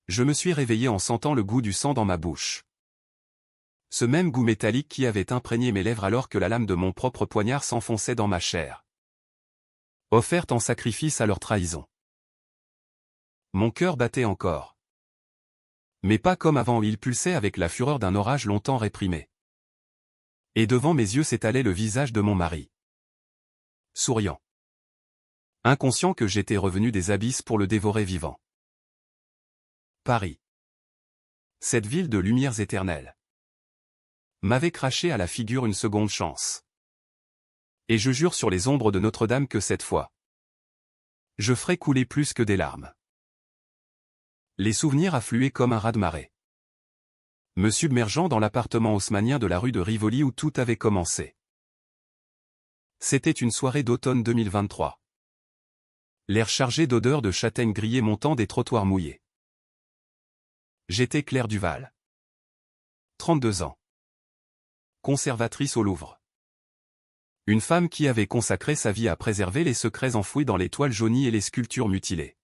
Je me suis réveillé en sentant le goût du sang dans ma bouche. Ce même goût métallique qui avait imprégné mes lèvres alors que la lame de mon propre poignard s'enfonçait dans ma chair. Offerte en sacrifice à leur trahison. Mon cœur battait encore. Mais pas comme avant, il pulsait avec la fureur d'un orage longtemps réprimé. Et devant mes yeux s'étalait le visage de mon mari. Souriant. Inconscient que j'étais revenu des abysses pour le dévorer vivant. Paris. Cette ville de lumières éternelles. M'avait craché à la figure une seconde chance. Et je jure sur les ombres de Notre-Dame que cette fois, je ferai couler plus que des larmes. Les souvenirs affluaient comme un raz-de-marée. Me submergeant dans l'appartement haussmannien de la rue de Rivoli où tout avait commencé. C'était une soirée d'automne 2023. L'air chargé d'odeurs de châtaigne grillée montant des trottoirs mouillés. J'étais Claire Duval. 32 ans. Conservatrice au Louvre. Une femme qui avait consacré sa vie à préserver les secrets enfouis dans les toiles jaunies et les sculptures mutilées.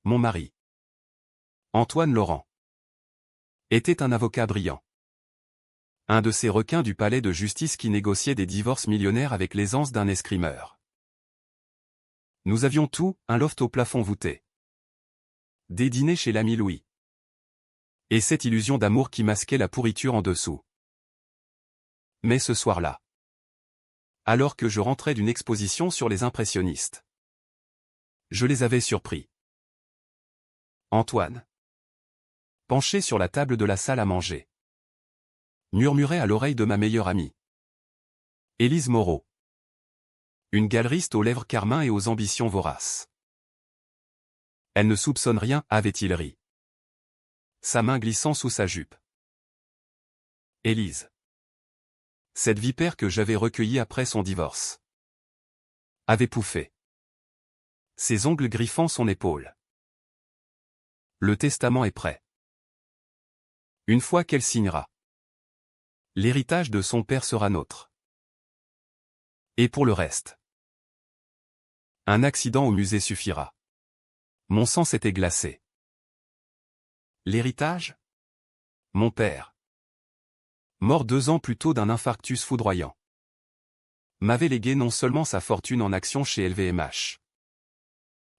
Mon mari, Antoine Laurent, était un avocat brillant. Un de ces requins du palais de justice qui négociait des divorces millionnaires avec l'aisance d'un escrimeur. Nous avions tout, un loft au plafond voûté. Des dîners chez l'ami Louis. Et cette illusion d'amour qui masquait la pourriture en dessous. Mais ce soir-là, alors que je rentrais d'une exposition sur les impressionnistes, je les avais surpris. Antoine, penché sur la table de la salle à manger, murmurait à l'oreille de ma meilleure amie, Élise Moreau. Une galeriste aux lèvres carmin et aux ambitions voraces. Elle ne soupçonne rien, avait-il ri. Sa main glissant sous sa jupe. Élise. Cette vipère que j'avais recueillie après son divorce. Avait pouffé. Ses ongles griffant son épaule. Le testament est prêt. Une fois qu'elle signera, l'héritage de son père sera nôtre. Et pour le reste, un accident au musée suffira. Mon sang s'était glacé. L'héritage ? Mon père, mort 2 ans plus tôt d'un infarctus foudroyant, m'avait légué non seulement sa fortune en actions chez LVMH,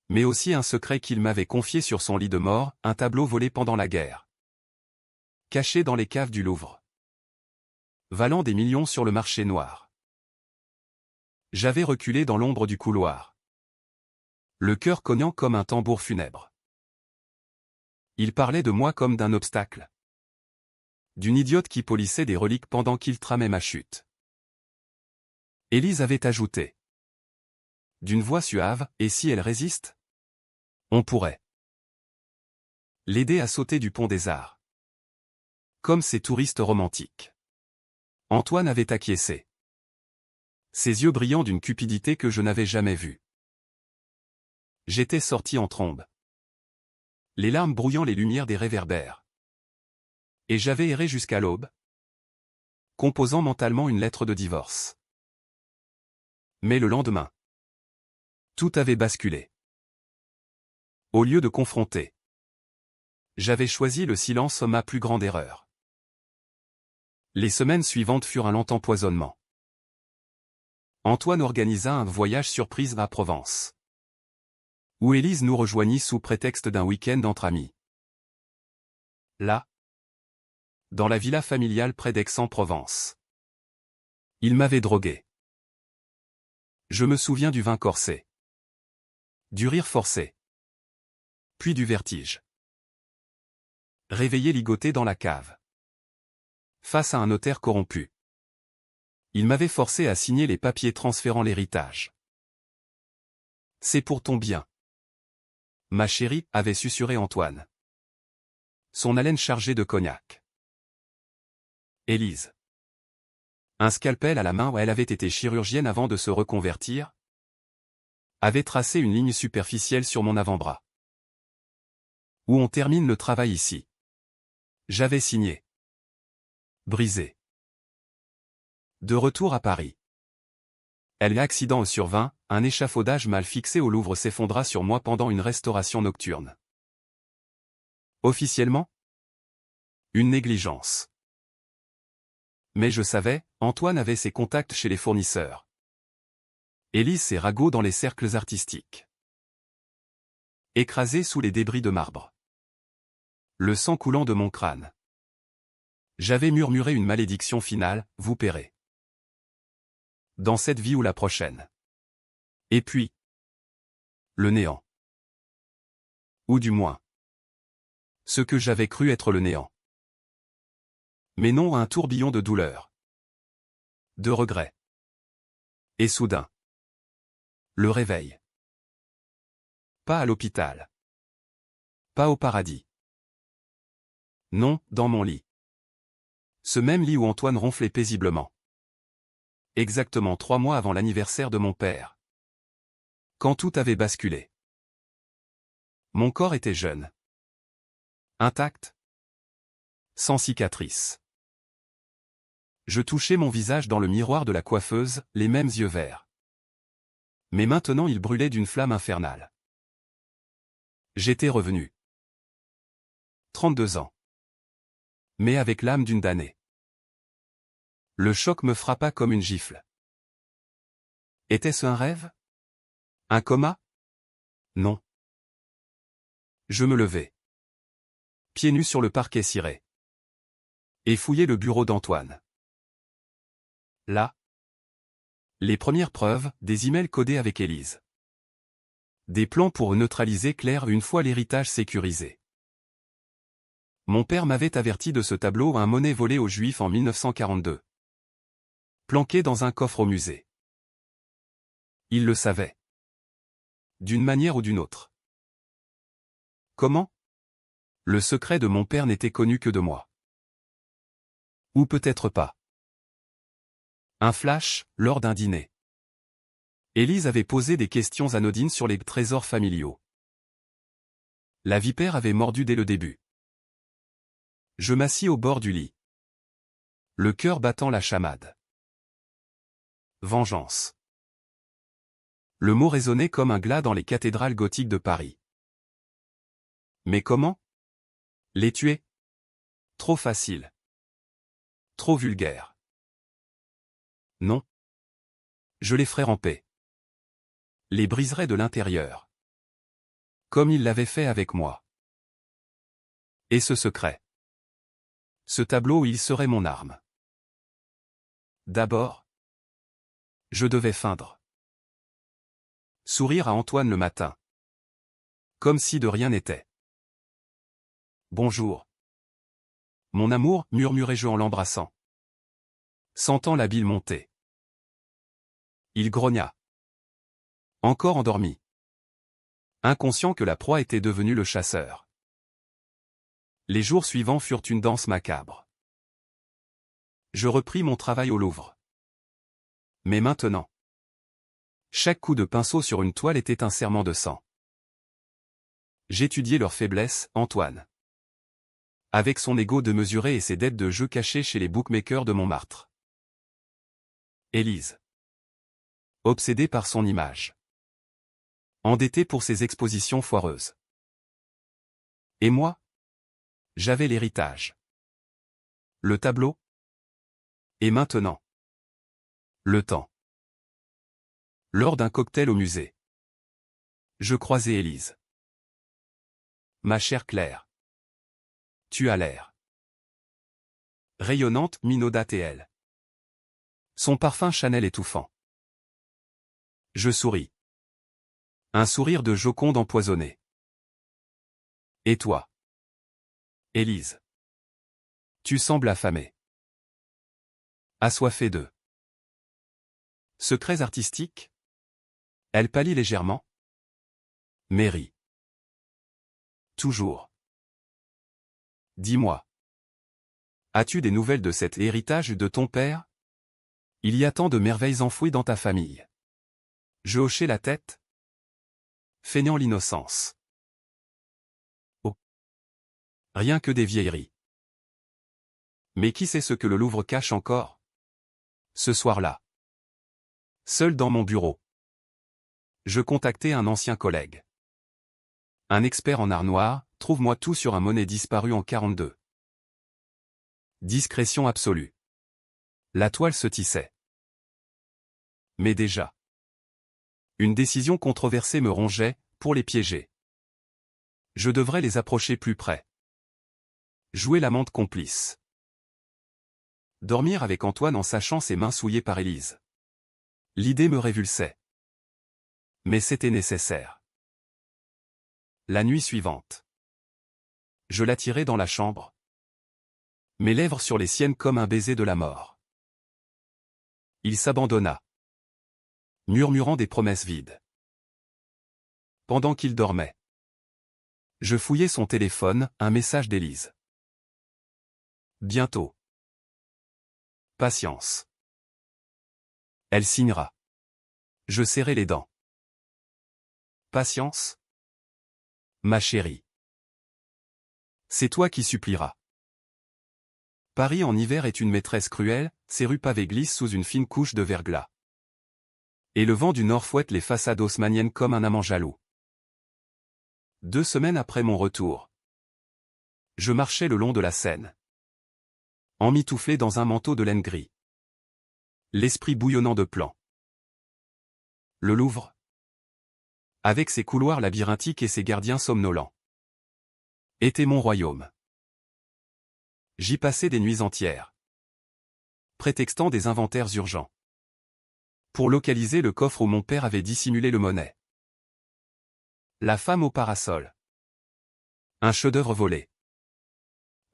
mais aussi un secret qu'il m'avait confié sur son lit de mort, un tableau volé pendant la guerre, caché dans les caves du Louvre, valant des millions sur le marché noir. J'avais reculé dans l'ombre du couloir, le cœur cognant comme un tambour funèbre. Il parlait de moi comme d'un obstacle. D'une idiote qui polissait des reliques pendant qu'il tramait ma chute. Élise avait ajouté. D'une voix suave, et si elle résiste ? On pourrait l'aider à sauter du pont des Arts. Comme ces touristes romantiques. Antoine avait acquiescé. Ses yeux brillants d'une cupidité que je n'avais jamais vue. J'étais sorti en trombe. Les larmes brouillant les lumières des réverbères. Et j'avais erré jusqu'à l'aube, composant mentalement une lettre de divorce. Mais le lendemain, tout avait basculé. Au lieu de confronter, j'avais choisi le silence, ma plus grande erreur. Les semaines suivantes furent un lent empoisonnement. Antoine organisa un voyage surprise à Provence, où Élise nous rejoignit sous prétexte d'un week-end entre amis. Là, dans la villa familiale près d'Aix-en-Provence. Il m'avait drogué. Je me souviens du vin corsé, du rire forcé, puis du vertige. Réveillé ligoté dans la cave, face à un notaire corrompu. Il m'avait forcé à signer les papiers transférant l'héritage. C'est pour ton bien, ma chérie, avait susurré Antoine. Son haleine chargée de cognac. Élise. Un scalpel à la main où elle avait été chirurgienne avant de se reconvertir, avait tracé une ligne superficielle sur mon avant-bras. Où on termine le travail ici. J'avais signé. Brisé. De retour à Paris. Accident survint, un échafaudage mal fixé au Louvre s'effondra sur moi pendant une restauration nocturne. Officiellement? Une négligence. Mais je savais, Antoine avait ses contacts chez les fournisseurs. Élise ses ragots dans les cercles artistiques. Écrasé sous les débris de marbre. Le sang coulant de mon crâne. J'avais murmuré une malédiction finale, vous paierez. Dans cette vie ou la prochaine. Et puis. Le néant. Ou du moins. Ce que j'avais cru être le néant. Mais non à un tourbillon de douleur. De regret. Et soudain. Le réveil. Pas à l'hôpital. Pas au paradis. Non, dans mon lit. Ce même lit où Antoine ronflait paisiblement. Exactement 3 mois avant l'anniversaire de mon père. Quand tout avait basculé. Mon corps était jeune. Intact. Sans cicatrice. Je touchais mon visage dans le miroir de la coiffeuse, les mêmes yeux verts. Mais maintenant il brûlait d'une flamme infernale. J'étais revenu. 32 ans. Mais avec l'âme d'une damnée. Le choc me frappa comme une gifle. Était-ce un rêve? Un coma? Non. Je me levai. Pieds nus sur le parquet ciré. Et fouillai le bureau d'Antoine. Là. Les premières preuves, des emails codés avec Élise. Des plans pour neutraliser Claire une fois l'héritage sécurisé. Mon père m'avait averti de ce tableau un monnaie volée aux Juifs en 1942. Planqué dans un coffre au musée. Il le savait. D'une manière ou d'une autre. Comment? Le secret de mon père n'était connu que de moi. Ou peut-être pas. Un flash, lors d'un dîner. Élise avait posé des questions anodines sur les trésors familiaux. La vipère avait mordu dès le début. Je m'assis au bord du lit. Le cœur battant la chamade. Vengeance. Le mot résonnait comme un glas dans les cathédrales gothiques de Paris. Mais comment? Les tuer? Trop facile. Trop vulgaire. Non. Je les ferais ramper. Les briserais de l'intérieur. Comme il l'avait fait avec moi. Et ce secret. Ce tableau, il serait mon arme. D'abord. Je devais feindre. Sourire à Antoine le matin. Comme si de rien n'était. Bonjour. Mon amour, murmurai-je en l'embrassant. Sentant la bile monter. Il grogna. Encore endormi. Inconscient que la proie était devenue le chasseur. Les jours suivants furent une danse macabre. Je repris mon travail au Louvre. Mais maintenant. Chaque coup de pinceau sur une toile était un serment de sang. J'étudiais leurs faiblesses, Antoine. Avec son ego démesuré et ses dettes de jeu cachées chez les bookmakers de Montmartre. Élise. Obsédée par son image. Endettée pour ses expositions foireuses. Et moi? J'avais l'héritage. Le tableau? Et maintenant? Le temps. Lors d'un cocktail au musée. Je croisai Élise. Ma chère Claire. Tu as l'air. Rayonnante, minaudate et elle. Son parfum Chanel étouffant. Je souris. Un sourire de Joconde empoisonnée. Et toi? Élise. Tu sembles affamée. Assoiffée de. Secrets artistiques? Elle pâlit légèrement. Mary. Toujours. Dis-moi. As-tu des nouvelles de cet héritage de ton père? Il y a tant de merveilles enfouies dans ta famille. Je hochai la tête. Feignant l'innocence. Oh. Rien que des vieilleries. Mais qui sait ce que le Louvre cache encore? Ce soir-là. Seul dans mon bureau. Je contactai un ancien collègue. Un expert en art noir, trouve-moi tout sur un monnaie disparu en 42. Discrétion absolue. La toile se tissait. Mais déjà. Une décision controversée me rongeait, pour les piéger. Je devrais les approcher plus près. Jouer l'amante complice. Dormir avec Antoine en sachant ses mains souillées par Élise. L'idée me révulsait. Mais c'était nécessaire. La nuit suivante. Je l'attirai dans la chambre. Mes lèvres sur les siennes comme un baiser de la mort. Il s'abandonna. Murmurant des promesses vides. Pendant qu'il dormait. Je fouillai son téléphone, un message d'Élise. Bientôt. Patience. Elle signera. Je serrai les dents. Patience. Ma chérie. C'est toi qui supplieras. Paris en hiver est une maîtresse cruelle, ses rues pavées glissent sous une fine couche de verglas. Et le vent du nord fouette les façades haussmanniennes comme un amant jaloux. 2 semaines après mon retour. Je marchais le long de la Seine. Emmitouflé dans un manteau de laine gris. L'esprit bouillonnant de plans. Le Louvre. Avec ses couloirs labyrinthiques et ses gardiens somnolents. Était mon royaume. J'y passais des nuits entières. Prétextant des inventaires urgents. Pour localiser le coffre où mon père avait dissimulé le monnaie. La femme au parasol. Un chef-d'œuvre volé.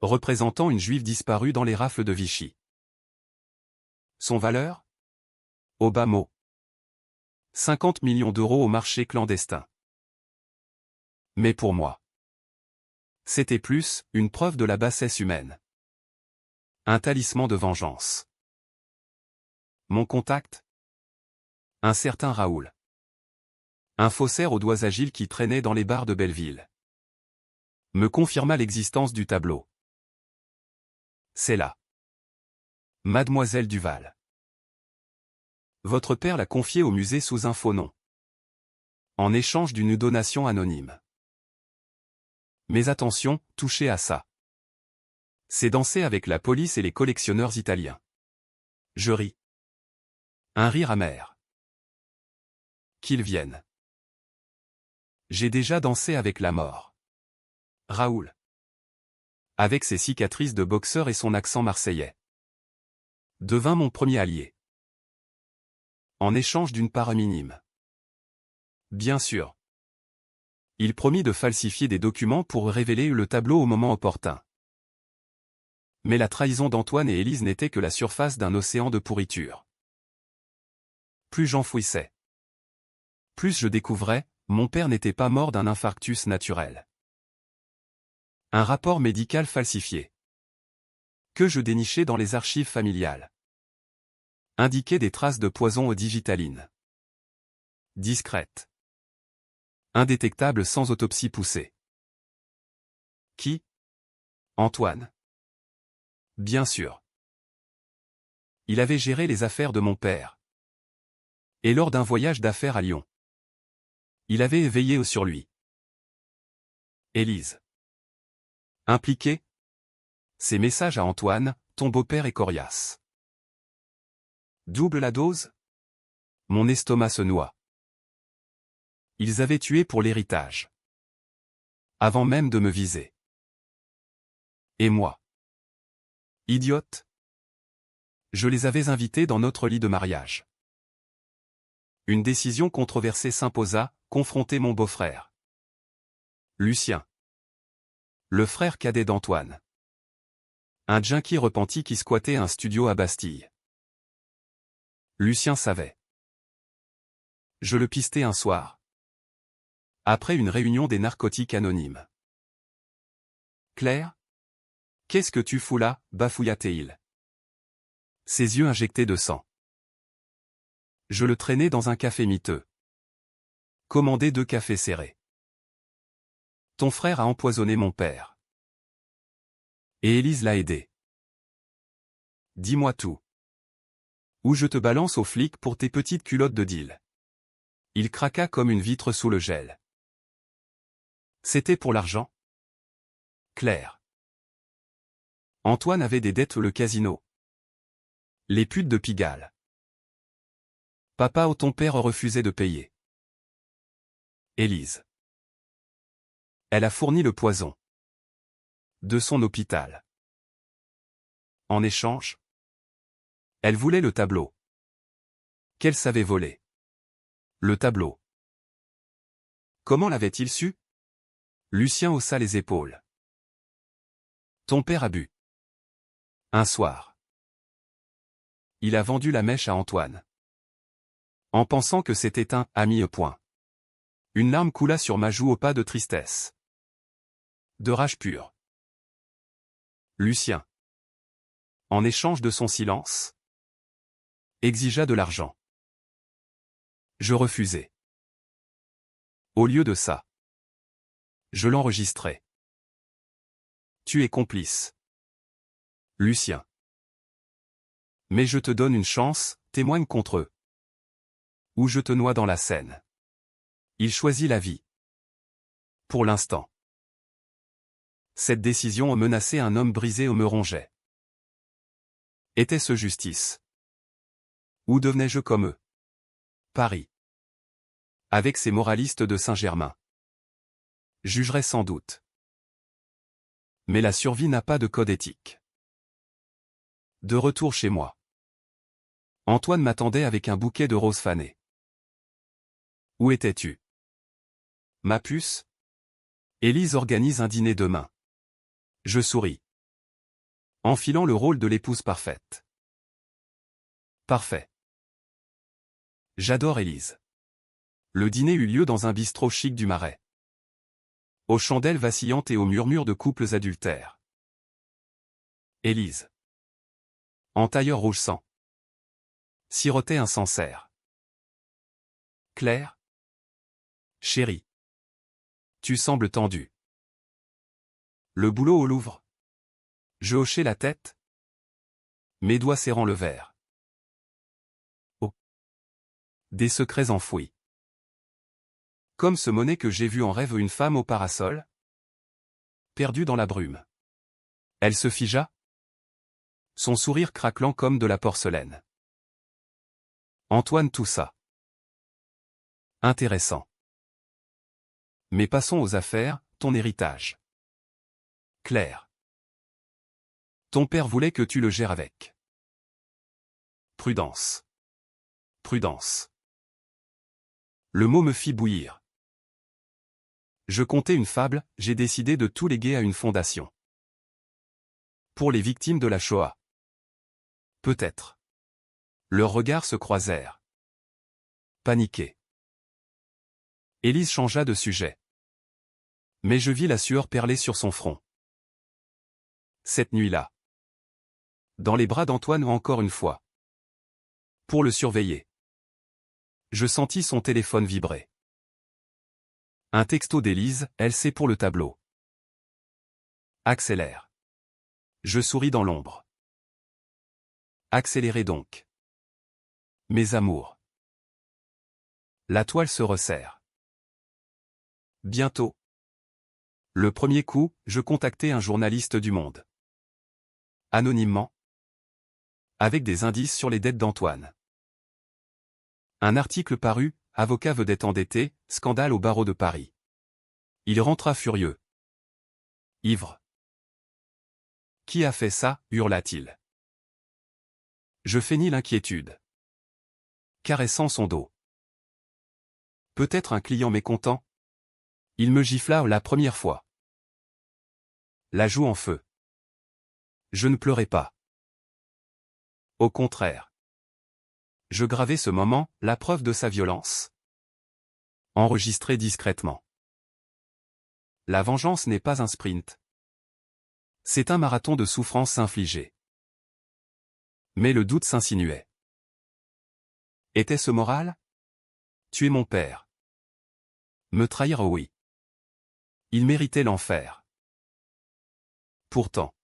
Représentant une juive disparue dans les rafles de Vichy. Son valeur? Au bas mot. 50 millions d'euros au marché clandestin. Mais pour moi. C'était plus, une preuve de la bassesse humaine. Un talisman de vengeance. Mon contact? Un certain Raoul. Un faussaire aux doigts agiles qui traînait dans les bars de Belleville. Me confirma l'existence du tableau. C'est là. Mademoiselle Duval. Votre père l'a confié au musée sous un faux nom. En échange d'une donation anonyme. Mais attention, touchez à ça. C'est danser avec la police et les collectionneurs italiens. Je ris. Un rire amer. Qu'ils viennent. J'ai déjà dansé avec la mort. Raoul. Avec ses cicatrices de boxeur et son accent marseillais. Devint mon premier allié. En échange d'une part minime. Bien sûr. Il promit de falsifier des documents pour révéler le tableau au moment opportun. Mais la trahison d'Antoine et Élise n'était que la surface d'un océan de pourriture. Plus j'enfouissais. Plus je découvrais, mon père n'était pas mort d'un infarctus naturel. Un rapport médical falsifié. Que je dénichais dans les archives familiales. Indiquait des traces de poison aux digitaline. Discrètes. Indétectables sans autopsie poussée. Qui? Antoine. Bien sûr. Il avait géré les affaires de mon père. Et lors d'un voyage d'affaires à Lyon. Il avait veillé sur lui. Élise. Impliqué? Ces messages à Antoine, ton beau-père est coriace. Double la dose? Mon estomac se noie. Ils avaient tué pour l'héritage. Avant même de me viser. Et moi? Idiote? Je les avais invités dans notre lit de mariage. Une décision controversée s'imposa, confronter mon beau-frère. Lucien. Le frère cadet d'Antoine. Un junkie repenti qui squattait un studio à Bastille. Lucien savait. Je le pistai un soir. Après une réunion des narcotiques anonymes. Claire? Qu'est-ce que tu fous là, bafouilla-t-il. Ses yeux injectés de sang. Je le traînai dans un café miteux. Commandai 2 cafés serrés. Ton frère a empoisonné mon père. Et Élise l'a aidé. Dis-moi tout. Ou je te balance aux flics pour tes petites culottes de deal. Il craqua comme une vitre sous le gel. C'était pour l'argent? Claire. Antoine avait des dettes, le casino. Les putes de Pigalle. Papa ou ton père refusait de payer. Élise. Elle a fourni le poison. De son hôpital. En échange, elle voulait le tableau. Qu'elle savait voler. Le tableau. Comment l'avait-il su? Lucien haussa les épaules. Ton père a bu. Un soir. Il a vendu la mèche à Antoine. En pensant que c'était un ami au point. Une larme coula sur ma joue au pas de tristesse. De rage pure. Lucien. En échange de son silence, exigea de l'argent. Je refusai. Au lieu de ça, je l'enregistrai. Tu es complice. Lucien. Mais je te donne une chance, témoigne contre eux. Ou je te noie dans la Seine. Il choisit la vie. Pour l'instant. Cette décision menaçait un homme brisé ou me rongeait. Était-ce justice? Ou devenais-je comme eux? Paris. Avec ces moralistes de Saint-Germain. Jugerait sans doute. Mais la survie n'a pas de code éthique. De retour chez moi. Antoine m'attendait avec un bouquet de roses fanées. Où étais-tu? Ma puce? Élise organise un dîner demain. Je souris. Enfilant le rôle de l'épouse parfaite. Parfait. J'adore Élise. Le dîner eut lieu dans un bistrot chic du Marais. Aux chandelles vacillantes et aux murmures de couples adultères. Élise. En tailleur rouge sang. Sirotait un Sancerre. Claire. Chérie. Tu sembles tendue. Le boulot au Louvre. Je hochai la tête. Mes doigts serrant le verre. Oh. Des secrets enfouis. Comme ce Monet que j'ai vu en rêve, une femme au parasol. Perdue dans la brume. Elle se figea. Son sourire craquelant comme de la porcelaine. Antoine toussa. Intéressant. Mais passons aux affaires, ton héritage. Claire. Ton père voulait que tu le gères avec. Prudence. Prudence. Le mot me fit bouillir. Je contais une fable, j'ai décidé de tout léguer à une fondation. Pour les victimes de la Shoah. Peut-être. Leurs regards se croisèrent. Paniqué. Élise changea de sujet. Mais je vis la sueur perler sur son front. Cette nuit-là. Dans les bras d'Antoine encore une fois. Pour le surveiller. Je sentis son téléphone vibrer. Un texto d'Élise, elle sait pour le tableau. Accélère. Je souris dans l'ombre. Accélérez donc. Mes amours. La toile se resserre. Bientôt. Le premier coup, je contactai un journaliste du Monde. Anonymement. Avec des indices sur les dettes d'Antoine. Un article parut, avocat vedette endetté, scandale au barreau de Paris. Il rentra furieux. Ivre. Qui a fait ça, hurla-t-il. Je feignis l'inquiétude. Caressant son dos. Peut-être un client mécontent. Il me gifla la première fois. La joue en feu. Je ne pleurais pas. Au contraire. Je gravais ce moment, la preuve de sa violence. Enregistré discrètement. La vengeance n'est pas un sprint. C'est un marathon de souffrances infligées. Mais le doute s'insinuait. Était-ce moral? Tuer mon père. Me trahir, oh oui. Il méritait l'enfer. Pourtant.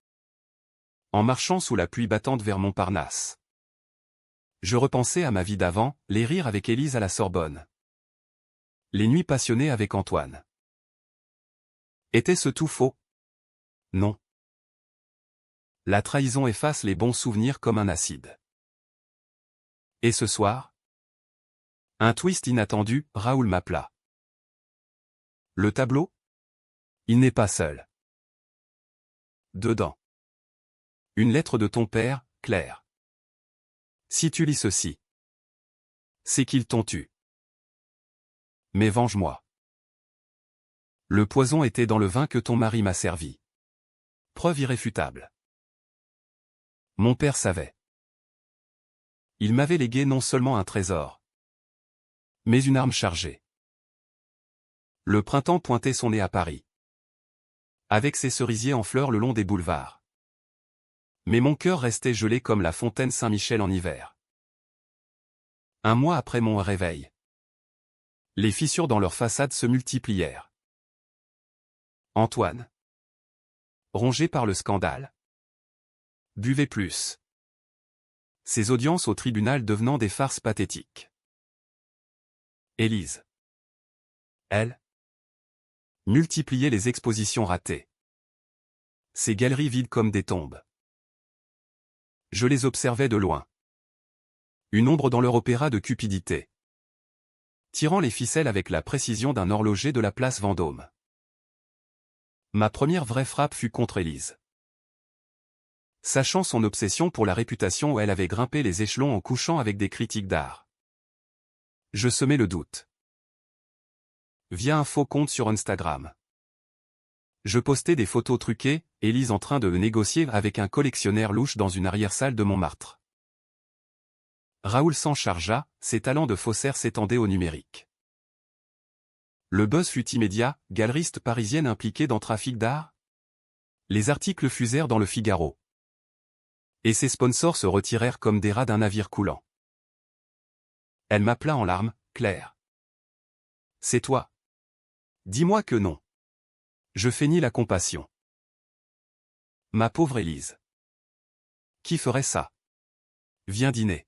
En marchant sous la pluie battante vers Montparnasse. Je repensais à ma vie d'avant, les rires avec Élise à la Sorbonne. Les nuits passionnées avec Antoine. Était-ce tout faux? Non. La trahison efface les bons souvenirs comme un acide. Et ce soir? Un twist inattendu, Raoul m'appela. Le tableau? Il n'est pas seul. Dedans. Une lettre de ton père, Claire. Si tu lis ceci, c'est qu'ils t'ont tué. Mais venge-moi. Le poison était dans le vin que ton mari m'a servi. Preuve irréfutable. Mon père savait. Il m'avait légué non seulement un trésor, mais une arme chargée. Le printemps pointait son nez à Paris, avec ses cerisiers en fleurs le long des boulevards. Mais mon cœur restait gelé comme la fontaine Saint-Michel en hiver. Un mois après mon réveil, les fissures dans leur façade se multiplièrent. Antoine, rongé par le scandale, buvait plus. Ses audiences au tribunal devenant des farces pathétiques. Élise, elle, multipliait les expositions ratées. Ces galeries vides comme des tombes. Je les observais de loin. Une ombre dans leur opéra de cupidité, tirant les ficelles avec la précision d'un horloger de la place Vendôme. Ma première vraie frappe fut contre Élise. Sachant son obsession pour la réputation où elle avait grimpé les échelons en couchant avec des critiques d'art, je semai le doute. Via un faux compte sur Instagram, je postais des photos truquées, Élise en train de négocier avec un collectionneur louche dans une arrière-salle de Montmartre. Raoul s'en chargea, ses talents de faussaire s'étendaient au numérique. Le buzz fut immédiat, galeriste parisienne impliquée dans trafic d'art. Les articles fusèrent dans le Figaro. Et ses sponsors se retirèrent comme des rats d'un navire coulant. Elle m'appela en larmes, Claire. C'est toi. Dis-moi que non. Je feignis la compassion. Ma pauvre Élise. Qui ferait ça? Viens dîner.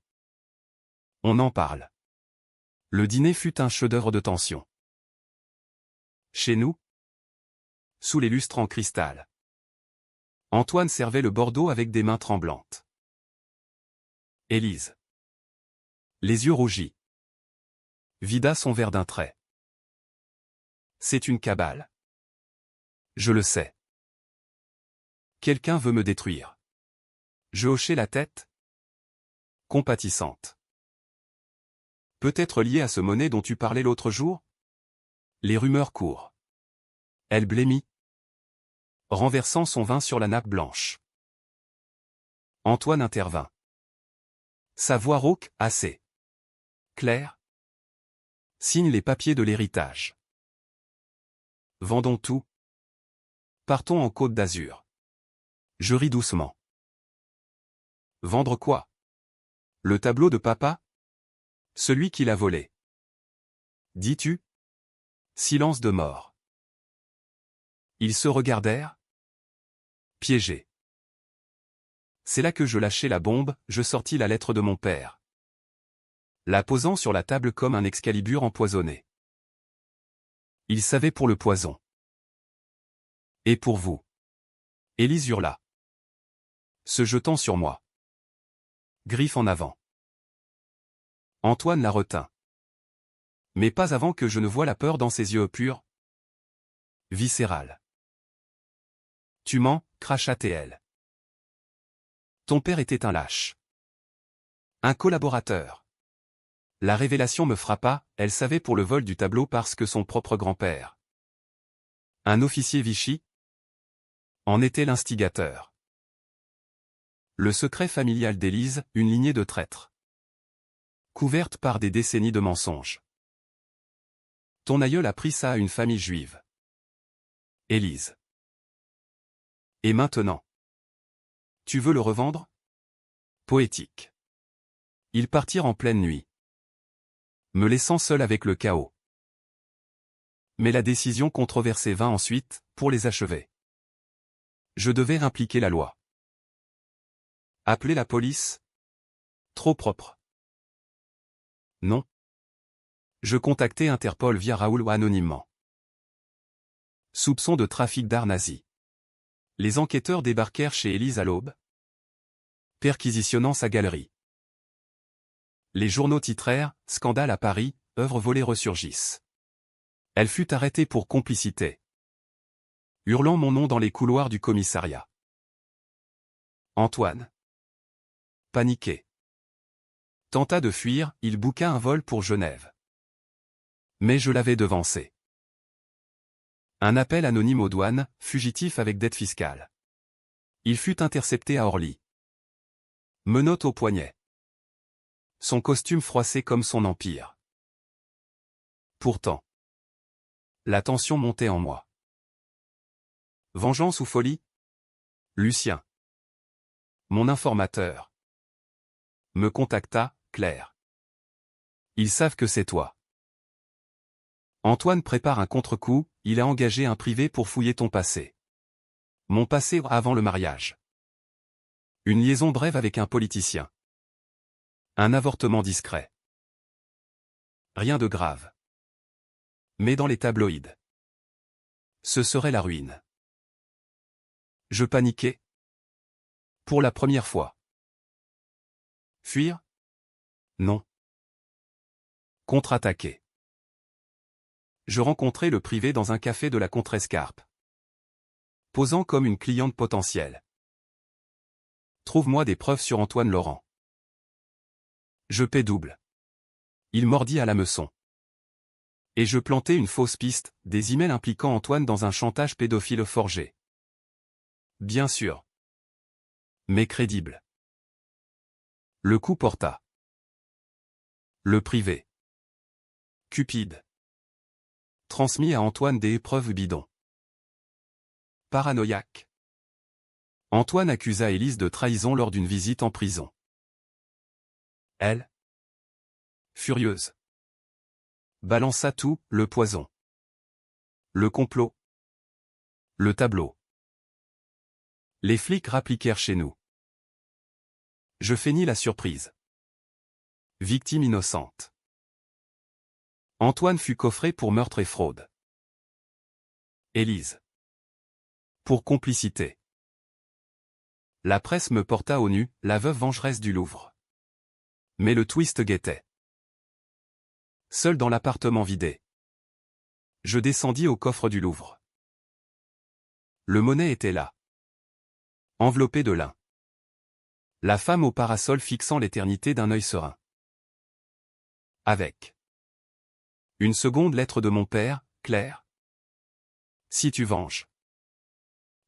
On en parle. Le dîner fut un chef-d'œuvre de tension. Chez nous, sous les lustres en cristal, Antoine servait le Bordeaux avec des mains tremblantes. Élise, les yeux rougis, vida son verre d'un trait. C'est une cabale. Je le sais. Quelqu'un veut me détruire. Je hochai la tête, compatissante. Peut-être lié à ce monnaie dont tu parlais l'autre jour? Les rumeurs courent. Elle blêmit, renversant son vin sur la nappe blanche. Antoine intervint. Sa voix rauque, assez. Claire, signe les papiers de l'héritage. Vendons tout. Partons en Côte d'Azur. Je ris doucement. Vendre quoi? Le tableau de papa? Celui qui l'a volé. Dis-tu? Silence de mort. Ils se regardèrent, piégés. C'est là que je lâchai la bombe, je sortis la lettre de mon père, la posant sur la table comme un Excalibur empoisonné. Il savait pour le poison. Et pour vous. Élise hurla, se jetant sur moi. Griffe en avant. Antoine la retint. Mais pas avant que je ne voie la peur dans ses yeux purs, viscérale. Tu mens, cracha T.L. Ton père était un lâche. Un collaborateur. La révélation me frappa, elle savait pour le vol du tableau parce que son propre grand-père, un officier Vichy, en était l'instigateur. Le secret familial d'Élise, une lignée de traîtres, couverte par des décennies de mensonges. Ton aïeul a pris ça à une famille juive. Élise. Et maintenant? Tu veux le revendre? Poétique. Ils partirent en pleine nuit, me laissant seul avec le chaos. Mais la décision controversée vint ensuite, pour les achever. Je devais impliquer la loi. Appeler la police? Trop propre. Non. Je contactai Interpol via Raoul ou anonymement. Soupçon de trafic d'art nazi. Les enquêteurs débarquèrent chez Élise à l'aube, perquisitionnant sa galerie. Les journaux titrèrent « Scandale à Paris, œuvres volées ressurgissent ». Elle fut arrêtée pour complicité, hurlant mon nom dans les couloirs du commissariat. Antoine, paniqué, tenta de fuir, il bouqua un vol pour Genève. Mais je l'avais devancé. Un appel anonyme aux douanes, fugitif avec dette fiscale. Il fut intercepté à Orly. Menottes au poignet. Son costume froissé comme son empire. Pourtant, la tension montait en moi. Vengeance ou folie? Lucien, mon informateur, me contacta, Claire. Ils savent que c'est toi. Antoine prépare un contre-coup, il a engagé un privé pour fouiller ton passé. Mon passé avant le mariage. Une liaison brève avec un politicien. Un avortement discret. Rien de grave. Mais dans les tabloïds, ce serait la ruine. Je paniquais. Pour la première fois. Fuir? Non. Contre-attaquer. Je rencontrai le privé dans un café de la Contrescarpe. Posant comme une cliente potentielle. Trouve-moi des preuves sur Antoine Laurent. Je paie double. Il mordit à l'hameçon. Et je plantai une fausse piste, des emails impliquant Antoine dans un chantage pédophile forgé. Bien sûr. Mais crédible. Le coup porta. Le privé. Cupide. Transmis à Antoine des épreuves bidons. Paranoïaque. Antoine accusa Élise de trahison lors d'une visite en prison. Elle, furieuse, balança tout, le poison, le complot, le tableau. Les flics rappliquèrent chez nous. Je feignis la surprise. Victime innocente. Antoine fut coffré pour meurtre et fraude. Élise. Pour complicité. La presse me porta au nu, la veuve vengeresse du Louvre. Mais le twist guettait. Seul dans l'appartement vidé. Je descendis au coffre du Louvre. Le monnaie était là. Enveloppé de lin. La femme au parasol fixant l'éternité d'un œil serein. Avec. Une seconde lettre de mon père, Claire. Si tu venges.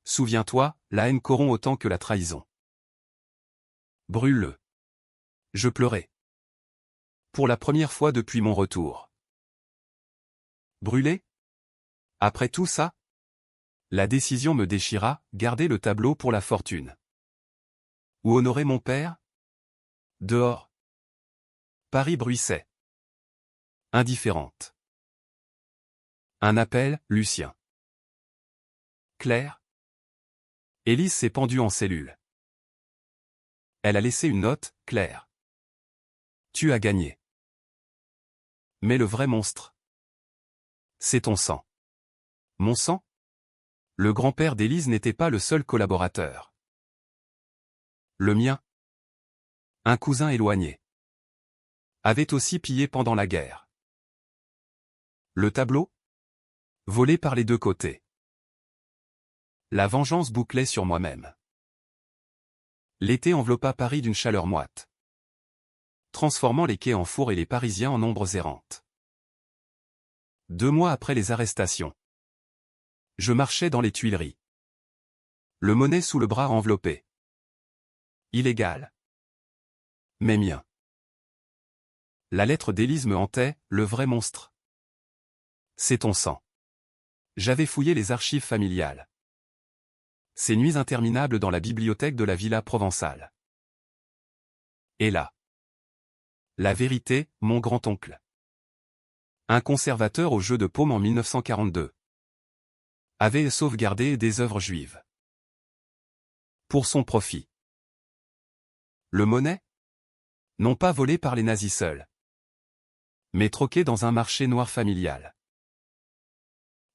Souviens-toi, la haine corrompt autant que la trahison. Brûle-le. Je pleurais. Pour la première fois depuis mon retour. Brûler? Après tout ça? La décision me déchira, garder le tableau pour la fortune. Ou honorer mon père? Dehors. Paris bruissait. Indifférente. Un appel, Lucien. Claire? Élise s'est pendue en cellule. Elle a laissé une note, Claire. Tu as gagné. Mais le vrai monstre, c'est ton sang. Mon sang? Le grand-père d'Élise n'était pas le seul collaborateur. Le mien, un cousin éloigné, avait aussi pillé pendant la guerre. Le tableau? Volé par les deux côtés. La vengeance bouclait sur moi-même. L'été enveloppa Paris d'une chaleur moite, transformant les quais en fours et les Parisiens en ombres errantes. 2 mois après les arrestations, je marchais dans les Tuileries. Le monnaie sous le bras enveloppé. Illégal. Mais mien. La lettre d'Élise me hantait, le vrai monstre. C'est ton sang. J'avais fouillé les archives familiales. Ces nuits interminables dans la bibliothèque de la villa provençale. Et là. La vérité, mon grand-oncle. Un conservateur au jeu de paume en 1942. Avait sauvegardé des œuvres juives. Pour son profit. Le monnaie? Non pas volé par les nazis seuls. Mais troqué dans un marché noir familial.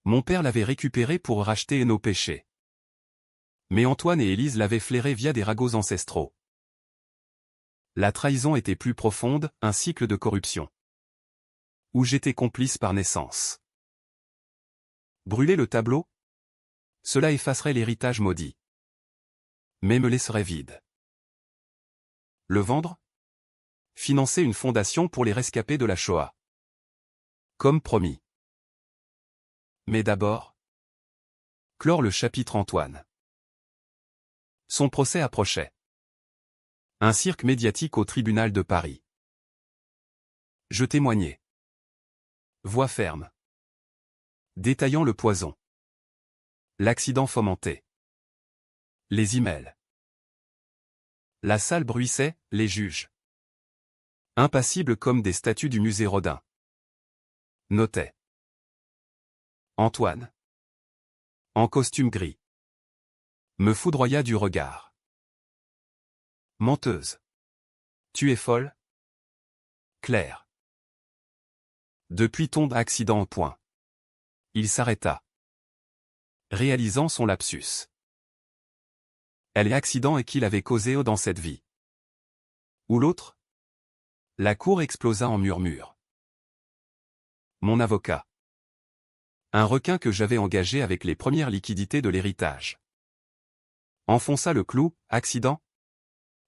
Mon père l'avait récupéré pour racheter nos péchés. Mais Antoine et Élise l'avaient flairé via des ragots ancestraux. La trahison était plus profonde, un cycle de corruption. Où j'étais complice par naissance. Brûler le tableau? Cela effacerait l'héritage maudit. Mais me laisserait vide. Le vendre? Financer une fondation pour les rescapés de la Shoah. Comme promis. Mais d'abord, clore le chapitre Antoine. Son procès approchait. Un cirque médiatique au tribunal de Paris. Je témoignais. Voix ferme. Détaillant le poison. L'accident fomenté. Les emails. La salle bruissait, les juges. Impassibles comme des statues du musée Rodin. Notaient. Antoine. En costume gris. Me foudroya du regard. Menteuse. Tu es folle? Claire. Depuis ton accident au point. Il s'arrêta. Réalisant son lapsus. Elle est accident et qu'il avait causé dans cette vie. Ou l'autre? La cour explosa en murmures. Mon avocat. Un requin que j'avais engagé avec les premières liquidités de l'héritage. Enfonça le clou, accident?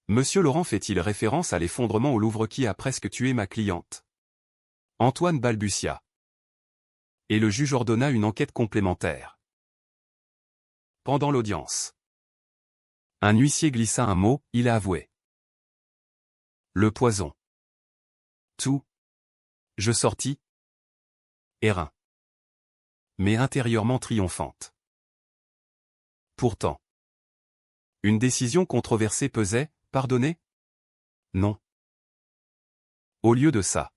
Monsieur Laurent fait-il référence à l'effondrement au Louvre qui a presque tué ma cliente? Antoine balbutia. Et le juge ordonna une enquête complémentaire. Pendant l'audience. Un huissier glissa un mot, il a avoué. Le poison. Tout. Je sortis. Airain. Mais intérieurement triomphante. Pourtant. Une décision controversée pesait, pardonner? Non. Au lieu de ça.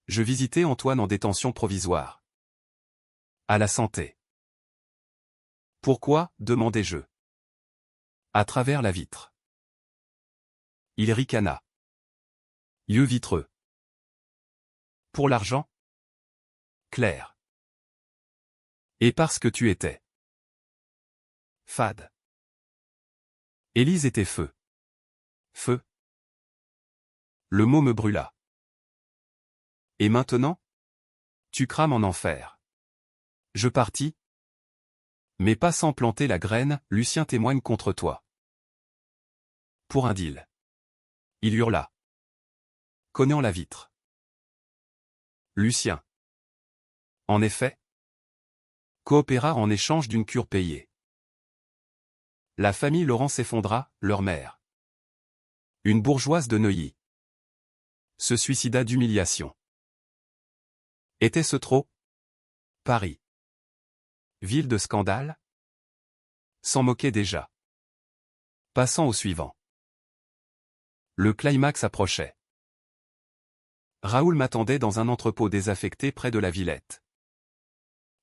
Je visitais Antoine en détention provisoire. À la santé. Pourquoi, demandai-je. À travers la vitre. Il ricana. Yeux vitreux. Pour l'argent? Clair. Et parce que tu étais. Fade. Élise était feu. Feu. Le mot me brûla. Et maintenant? Tu crames en enfer. Je partis. Mais pas sans planter la graine, Lucien témoigne contre toi. Pour un deal. Il hurla. Cognant la vitre. Lucien. En effet. Coopéra en échange d'une cure payée. La famille Laurent s'effondra, leur mère. Une bourgeoise de Neuilly. Se suicida d'humiliation. Était-ce trop? Paris. Ville de scandale? S'en moquait déjà. Passant au suivant. Le climax approchait. Raoul m'attendait dans un entrepôt désaffecté près de la Villette.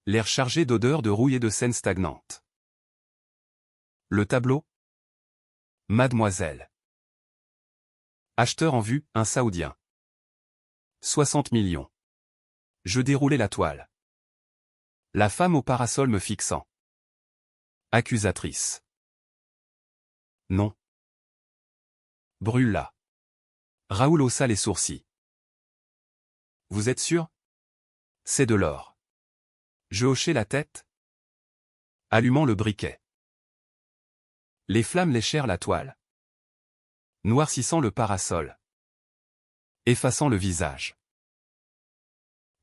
L'air chargé d'odeurs de rouille et de scènes stagnantes. Le tableau? Mademoiselle. Acheteur en vue, un Saoudien. 60 millions. Je déroulais la toile. La femme au parasol me fixant. Accusatrice. Non. Brûle-la. Raoul haussa les sourcils. Vous êtes sûr? C'est de l'or. Je hochai la tête. Allumant le briquet. Les flammes léchèrent la toile. Noircissant le parasol. Effaçant le visage.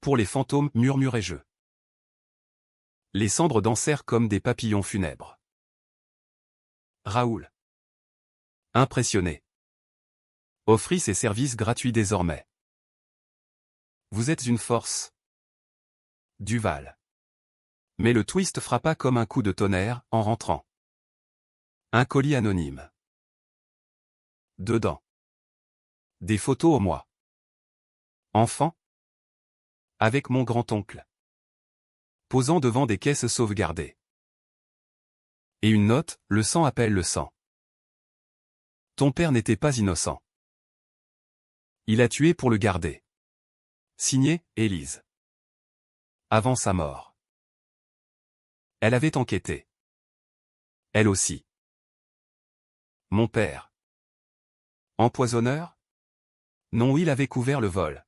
Pour les fantômes, murmurai-je. Les cendres dansèrent comme des papillons funèbres. Raoul. Impressionné. Offrit ses services gratuits désormais. Vous êtes une force. Duval. Mais le twist frappa comme un coup de tonnerre, en rentrant. Un colis anonyme. Dedans. Des photos au moi. Enfant. Avec mon grand-oncle. Posant devant des caisses sauvegardées. Et une note, le sang appelle le sang. Ton père n'était pas innocent. Il a tué pour le garder. Signé, Élise. Avant sa mort. Elle avait enquêté. Elle aussi. Mon père. Empoisonneur? Non, il avait couvert le vol.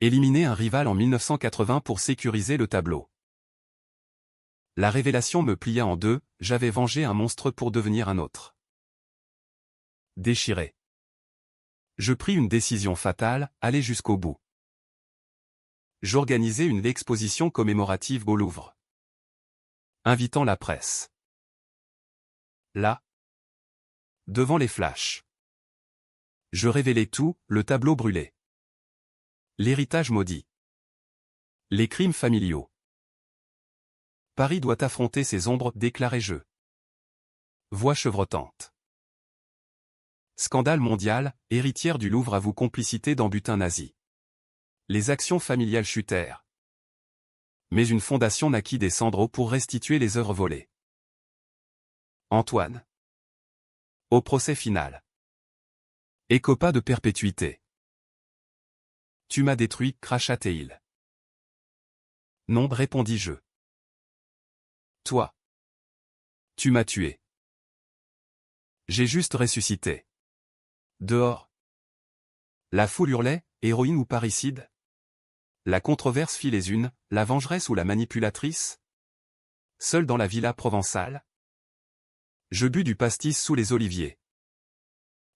Éliminé un rival en 1980 pour sécuriser le tableau. La révélation me plia en deux, j'avais vengé un monstre pour devenir un autre. Déchiré. Je pris une décision fatale, aller jusqu'au bout. J'organisai une exposition commémorative au Louvre, invitant la presse. Là, devant les flashs, je révélai tout, le tableau brûlé. L'héritage maudit. Les crimes familiaux. Paris doit affronter ses ombres, déclarai-je. Voix chevrotante. Scandale mondial, héritière du Louvre avoue complicité dans butin nazi. Les actions familiales chutèrent. Mais une fondation naquit des cendres pour restituer les œuvres volées. Antoine. Au procès final. Écopa de perpétuité. Tu m'as détruit, cracha-t-il. Non, répondis-je. Toi. Tu m'as tué. J'ai juste ressuscité. Dehors. La foule hurlait, héroïne ou parricide? La controverse fit les unes, la vengeresse ou la manipulatrice? Seul dans la villa provençale? Je bus du pastis sous les oliviers.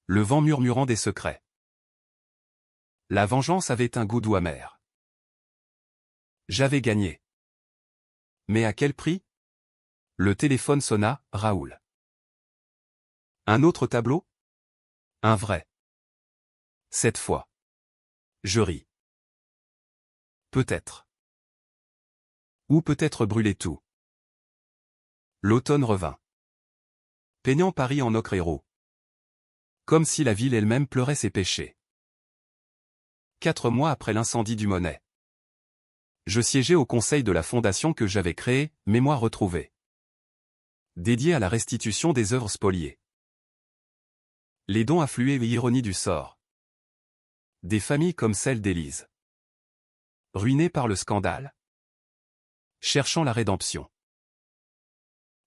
Le vent murmurant des secrets. La vengeance avait un goût doux amer. J'avais gagné. Mais à quel prix? Le téléphone sonna, Raoul. Un autre tableau? Un vrai. Cette fois. Je ris. Peut-être. Ou peut-être brûler tout. L'automne revint. Peignant Paris en ocre héros. Comme si la ville elle-même pleurait ses péchés. 4 mois après l'incendie du Monet. Je siégeais au conseil de la fondation que j'avais créée, Mémoire retrouvée. Dédiée à la restitution des œuvres spoliées. Les dons affluaient, ironie du sort. Des familles comme celle d'Élise. Ruinées par le scandale. Cherchant la rédemption.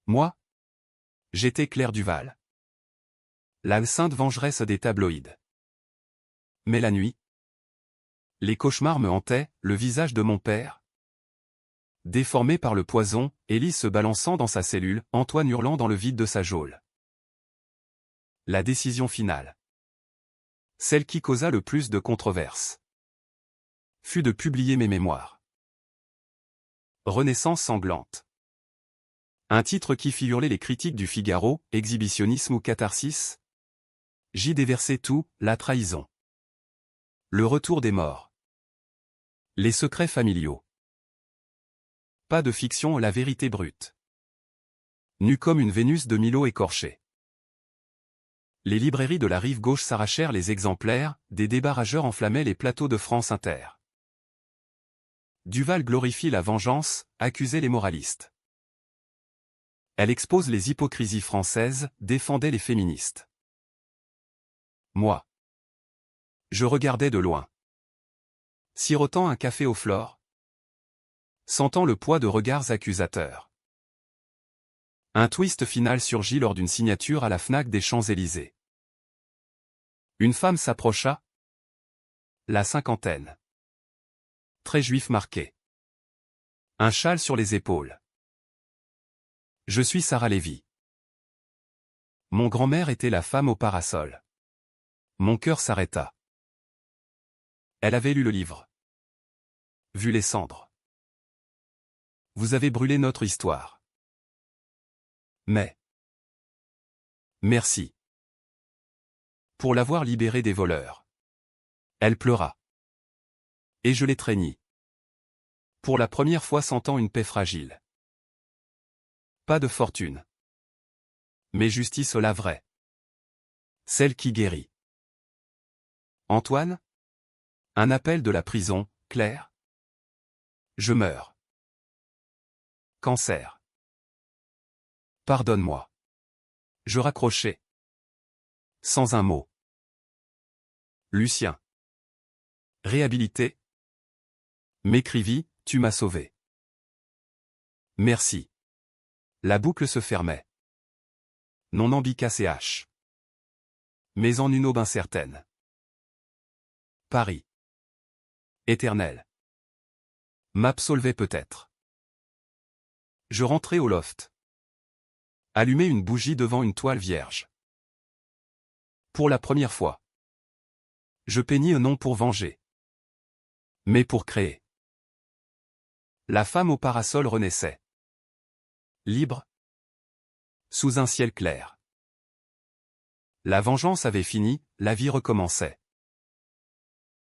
Moi, j'étais Claire Duval. La sainte vengeresse des tabloïds. Mais la nuit, les cauchemars me hantaient, le visage de mon père. Déformé par le poison, Élise se balançant dans sa cellule, Antoine hurlant dans le vide de sa geôle. La décision finale. Celle qui causa le plus de controverses. Fut de publier mes mémoires. Renaissance sanglante. Un titre qui fit hurler les critiques du Figaro, exhibitionnisme ou catharsis? J'y déversai tout, la trahison. Le retour des morts. Les secrets familiaux. Pas de fiction, la vérité brute. Nue comme une Vénus de Milo écorchée. Les librairies de la rive gauche s'arrachèrent les exemplaires, des débats rageurs enflammaient les plateaux de France Inter. Duval glorifie la vengeance, accusait les moralistes. Elle expose les hypocrisies françaises, défendait les féministes. Moi. Je regardais de loin. Sirotant un café aux fleurs. Sentant le poids de regards accusateurs. Un twist final surgit lors d'une signature à la Fnac des Champs-Élysées. Une femme s'approcha. La cinquantaine. Très juif marqué. Un châle sur les épaules. Je suis Sarah Lévy. Mon grand-mère était la femme au parasol. Mon cœur s'arrêta. Elle avait lu le livre. Vu les cendres. Vous avez brûlé notre histoire. Mais. Merci. Pour l'avoir libérée des voleurs. Elle pleura. Et je l'étreignis. Pour la première fois sentant une paix fragile. Pas de fortune. Mais justice la vraie. Celle qui guérit. Antoine? Un appel de la prison, Claire? Je meurs. Cancer. Pardonne-moi. Je raccrochai. Sans un mot. Lucien. Réhabilité? M'écrivit, tu m'as sauvé. Merci. La boucle se fermait. Non ambica ch. Mais en une aube incertaine. Paris. Éternel. M'absolvait peut-être. Je rentrai au loft. Allumai une bougie devant une toile vierge. Pour la première fois. Je peignis un nom pour venger. Mais pour créer. La femme au parasol renaissait. Libre. Sous un ciel clair. La vengeance avait fini, la vie recommençait.